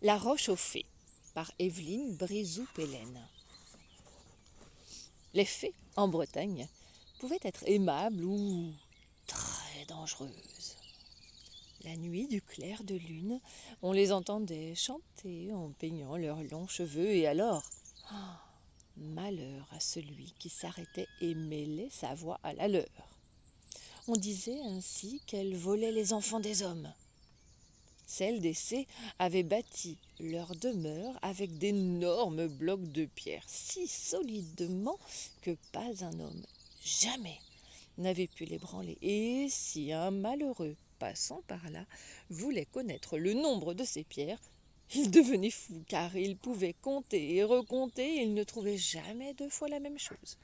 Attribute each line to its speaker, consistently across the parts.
Speaker 1: La roche aux fées par Evelyne Brézou-Pellène. Les fées, en Bretagne, pouvaient être aimables ou très dangereuses. La nuit du clair de lune, on les entendait chanter en peignant leurs longs cheveux et alors, malheur à celui qui s'arrêtait et mêlait sa voix à la leur. On disait ainsi qu'elles volaient les enfants des hommes. Celles des fées avaient bâti leur demeure avec d'énormes blocs de pierre si solidement que pas un homme, jamais, n'avait pu l'ébranler. Et si un malheureux passant par là voulait connaître le nombre de ces pierres, il devenait fou, car il pouvait compter et recompter, et il ne trouvait jamais deux fois la même chose.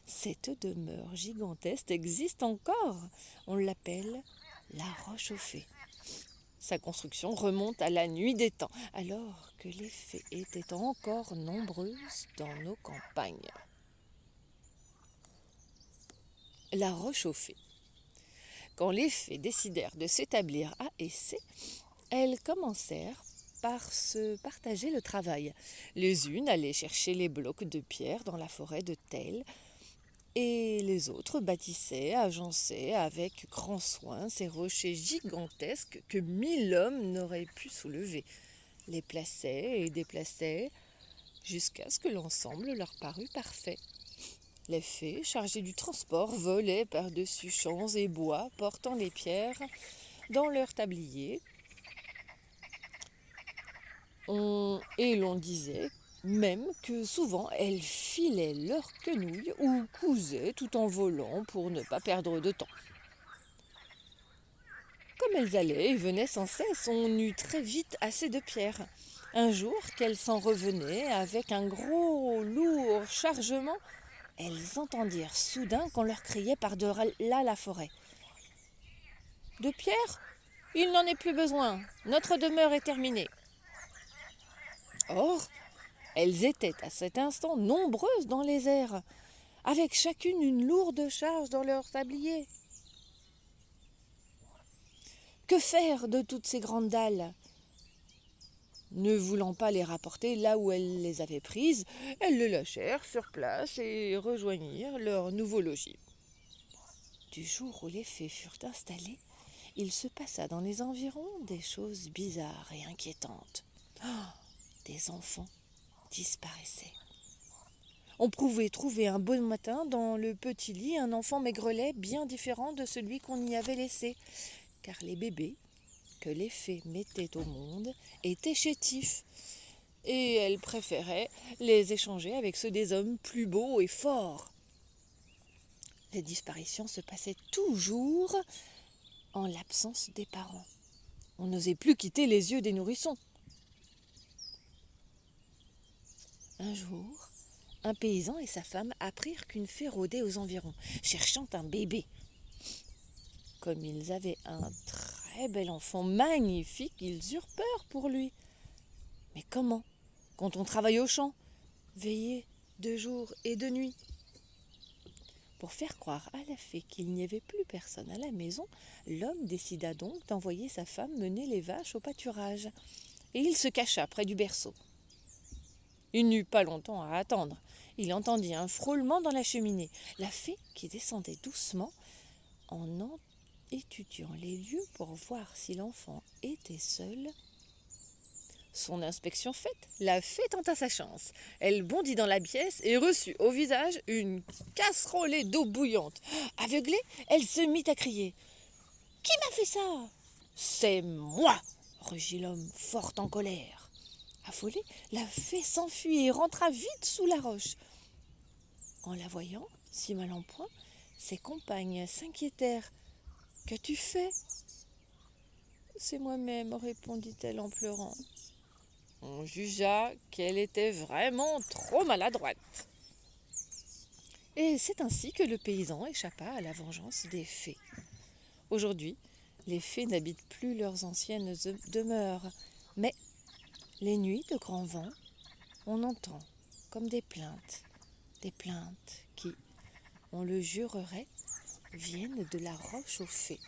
Speaker 1: Cette demeure gigantesque existe encore. On l'appelle la roche aux fées. Sa construction remonte à la nuit des temps, alors que les fées étaient encore nombreuses dans nos campagnes. La roche aux fées. Quand les fées décidèrent de s'établir à Essé, elles commencèrent par se partager le travail. Les unes allaient chercher les blocs de pierre dans la forêt de Thel, et les autres bâtissaient, agençaient avec grand soin ces rochers gigantesques que 1000 hommes n'auraient pu soulever, les plaçaient et déplaçaient jusqu'à ce que l'ensemble leur parût parfait. Les fées, chargées du transport, volaient par-dessus champs et bois, portant les pierres dans leurs tabliers. Et l'on disait même que souvent elles filaient leurs quenouilles ou cousaient tout en volant pour ne pas perdre de temps. Comme elles allaient et venaient sans cesse, on eut très vite assez de pierres. Un jour qu'elles s'en revenaient avec un gros, lourd chargement, elles entendirent soudain qu'on leur criait par-delà la forêt. « De pierres ? Il n'en est plus besoin. Notre demeure est terminée. » Or, elles étaient à cet instant nombreuses dans les airs, avec chacune une lourde charge dans leur tablier. Que faire de toutes ces grandes dalles ? Ne voulant pas les rapporter là où elles les avaient prises, elles les lâchèrent sur place et rejoignirent leur nouveau logis. Du jour où les fées furent installées, il se passa dans les environs des choses bizarres et inquiétantes. Des enfants disparaissaient. On pouvait trouver un beau matin dans le petit lit un enfant maigrelet bien différent de celui qu'on y avait laissé, car les bébés que les fées mettaient au monde étaient chétifs, et elles préféraient les échanger avec ceux des hommes plus beaux et forts. Les disparitions se passaient toujours en l'absence des parents. On n'osait plus quitter les yeux des nourrissons. Un jour, un paysan et sa femme apprirent qu'une fée rôdait aux environs, cherchant un bébé. Comme ils avaient un très bel enfant magnifique, ils eurent peur pour lui. Mais comment, quand on travaille au champ, veiller de jour et de nuit ? Pour faire croire à la fée qu'il n'y avait plus personne à la maison, l'homme décida donc d'envoyer sa femme mener les vaches au pâturage. Et il se cacha près du berceau. Il n'eut pas longtemps à attendre. Il entendit un frôlement dans la cheminée. La fée, qui descendait doucement, en étudiant les lieux pour voir si l'enfant était seul. Son inspection faite, la fée tenta sa chance. Elle bondit dans la pièce et reçut au visage une casserolée d'eau bouillante. Aveuglée, elle se mit à crier. « Qui m'a fait ça ?»« C'est moi !» rugit l'homme, fort en colère. Affolée, la fée s'enfuit et rentra vite sous la roche. En la voyant, si mal en point, ses compagnes s'inquiétèrent. « Qu'as-tu fait ?»« C'est moi-même, répondit-elle en pleurant. On jugea qu'elle était vraiment trop maladroite. Et c'est ainsi que le paysan échappa à la vengeance des fées. Aujourd'hui, les fées n'habitent plus leurs anciennes demeures, mais les nuits de grand vent, on entend comme des plaintes qui, on le jurerait, viennent de la roche aux fées.